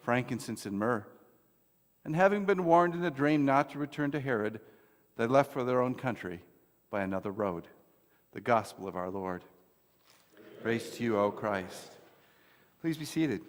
frankincense and myrrh. And having been warned in a dream not to return to Herod, they left for their own country by another road. The gospel of our Lord. Praise to you, O Christ. Please be seated.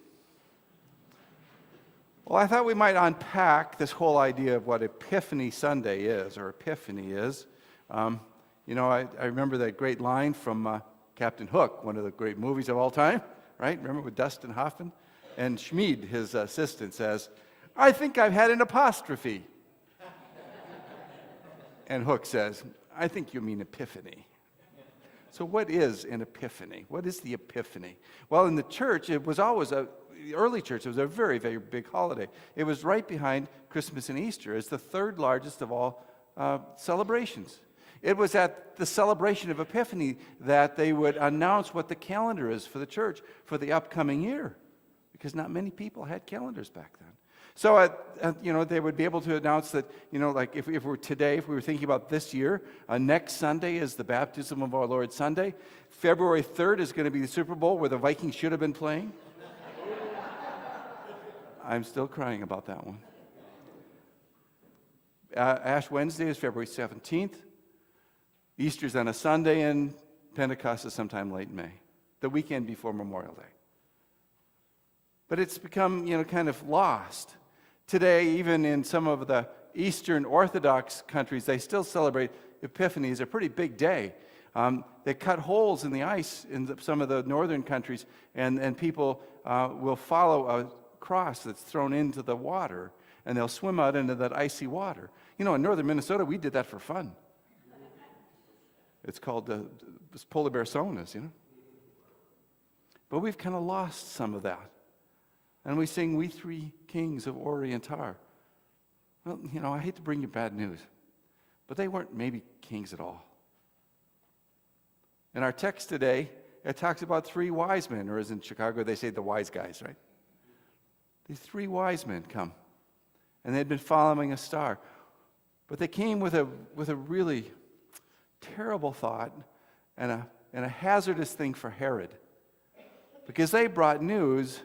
Well, I thought we might unpack this whole idea of what Epiphany Sunday is, or Epiphany is. I remember that great line from Captain Hook, one of the great movies of all time, right? Remember with Dustin Hoffman? And Schmid, his assistant, says, "I think I've had an apostrophe." And Hook says, "I think you mean epiphany." So what is an epiphany? What is the epiphany? Well, in the church, it was always the early church, it was a very, very big holiday. It was right behind Christmas and Easter. It's the third largest of all celebrations. It was at the celebration of Epiphany that they would announce what the calendar is for the church for the upcoming year, because not many people had calendars back then. So, they would be able to announce that, like if we were thinking about this year, next Sunday is the baptism of our Lord Sunday. February 3rd is going to be the Super Bowl where the Vikings should have been playing. I'm still crying about that one. Ash Wednesday is February 17th. Easter's on a Sunday, and Pentecost is sometime late in May, the weekend before Memorial Day. But it's become, kind of lost. Today, even in some of the Eastern Orthodox countries, they still celebrate Epiphany as a pretty big day. They cut holes in the ice in some of the northern countries, and people will follow a cross that's thrown into the water, and they'll swim out into that icy water. In northern Minnesota, we did that for fun. It's called the polar bear saunas, But we've kind of lost some of that. And we sing, "We Three Kings of Orient are." Well, I hate to bring you bad news, but they weren't maybe kings at all. In our text today, it talks about three wise men, or as in Chicago, they say the wise guys, right? These three wise men come, and they'd been following a star. But they came with a really terrible thought and a hazardous thing for Herod, because they brought news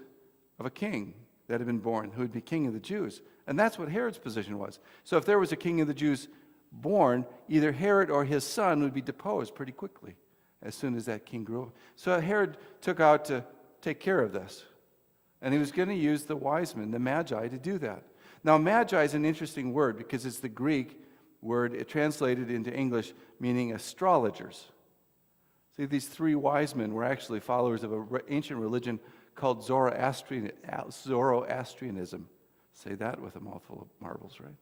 of a king that had been born who would be king of the Jews. And that's what Herod's position was. So if there was a king of the Jews born, either Herod or his son would be deposed pretty quickly as soon as that king grew up. So Herod took out to take care of this. And he was going to use the wise men, the magi, to do that. Now, magi is an interesting word because it's the Greek word, it translated into English, meaning astrologers. See, these three wise men were actually followers of an ancient religion called Zoroastrianism. Say that with a mouthful of marbles, right?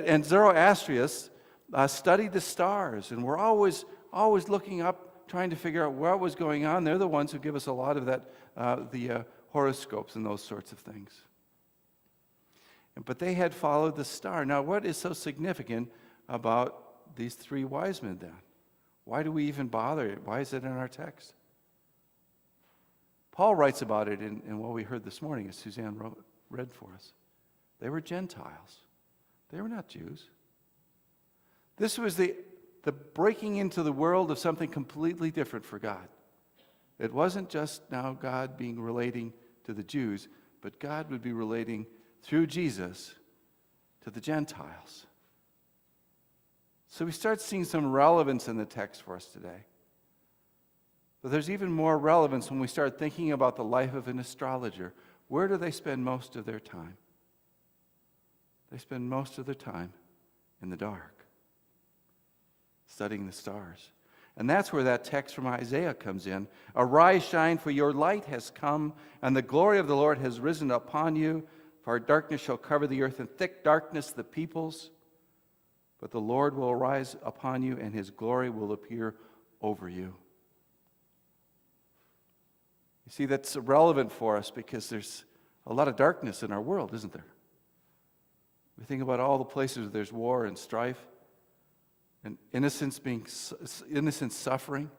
And Zoroastrians studied the stars, and were always looking up, trying to figure out what was going on. They're the ones who give us a lot of that, the horoscopes and those sorts of things. But they had followed the star. Now, what is so significant about these three wise men then? Why do we even bother? Why is it in our text? Paul writes about it in what we heard this morning, as Suzanne read for us. They were Gentiles. They were not Jews. This was the breaking into the world of something completely different for God. It wasn't just now God relating to the Jews, but God would be relating through Jesus to the Gentiles. So we start seeing some relevance in the text for us today. But there's even more relevance when we start thinking about the life of an astrologer. Where do they spend most of their time? They spend most of their time in the dark, studying the stars. And that's where that text from Isaiah comes in. "Arise, shine, for your light has come, and the glory of the Lord has risen upon you. For darkness shall cover the earth, and thick darkness the peoples. But the Lord will arise upon you, and his glory will appear over you." You see, that's relevant for us because there's a lot of darkness in our world, isn't there? We think about all the places where there's war and strife, and innocents suffering.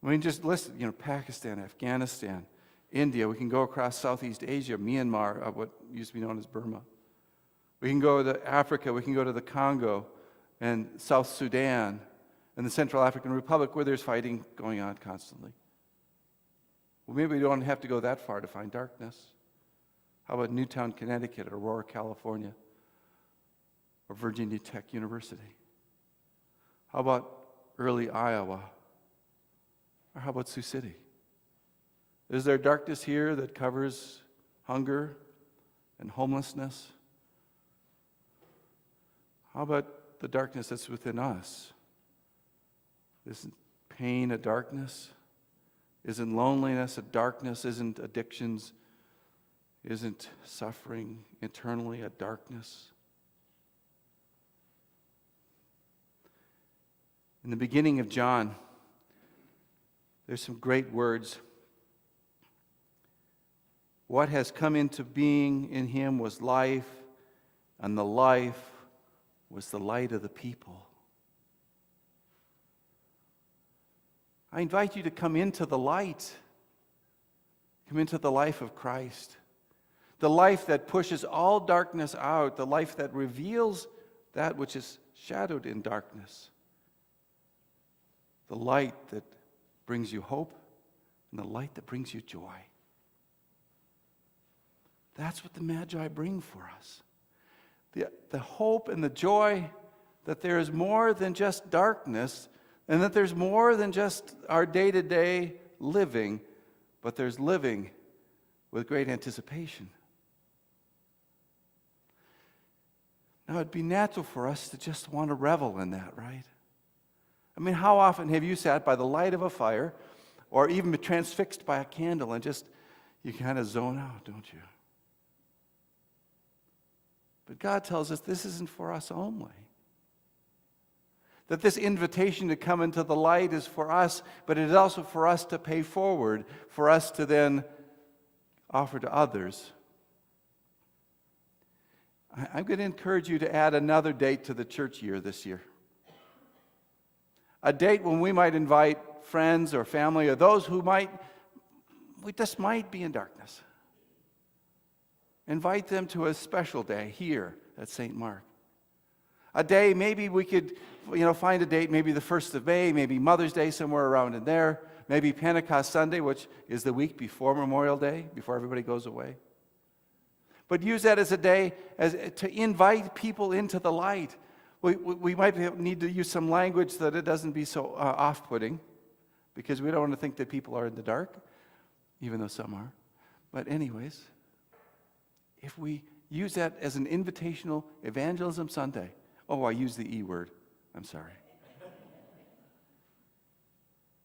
I mean, just listen, Pakistan, Afghanistan, India. We can go across Southeast Asia, Myanmar, what used to be known as Burma. We can go to Africa. We can go to the Congo and South Sudan and the Central African Republic, where there's fighting going on constantly. Well, maybe we don't have to go that far to find darkness. How about Newtown, Connecticut, or Aurora, California, or Virginia Tech University? How about early Iowa? Or how about Sioux City? Is there darkness here that covers hunger and homelessness? How about the darkness that's within us? Isn't pain a darkness? Isn't loneliness a darkness? Isn't addictions? Isn't suffering internally a darkness? In the beginning of John, there's some great words. What has come into being in him was life, and the life was the light of the people. I invite you to come into the light. Come into the life of Christ. The life that pushes all darkness out. The life that reveals that which is shadowed in darkness. The light that brings you hope and the light that brings you joy. That's what the Magi bring for us. The hope and the joy that there is more than just darkness, and that there's more than just our day-to-day living, but there's living with great anticipation. Now, it'd be natural for us to just want to revel in that, right? I mean, how often have you sat by the light of a fire or even been transfixed by a candle and just, you kind of zone out, don't you? But God tells us this isn't for us only. That this invitation to come into the light is for us, but it is also for us to pay forward, for us to then offer to others. I'm going to encourage you to add another date to the church year this year. A date when we might invite friends or family or those who we just might be in darkness. Invite them to a special day here at St. Mark. A day, maybe we could, find a date, maybe the 1st of May, maybe Mother's Day, somewhere around in there, maybe Pentecost Sunday, which is the week before Memorial Day, before everybody goes away. But use that as a day to invite people into the light. We might need to use some language that it doesn't be so off-putting, because we don't want to think that people are in the dark, even though some are. But anyways, if we use that as an invitational evangelism Sunday, I used the E word, I'm sorry.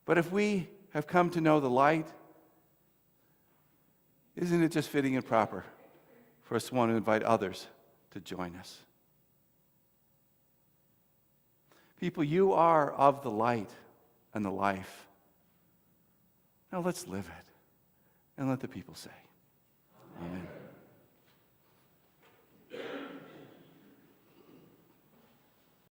But if we have come to know the light, isn't it just fitting and proper for us to want to invite others to join us? People, you are of the light and the life. Now let's live it, and let the people say.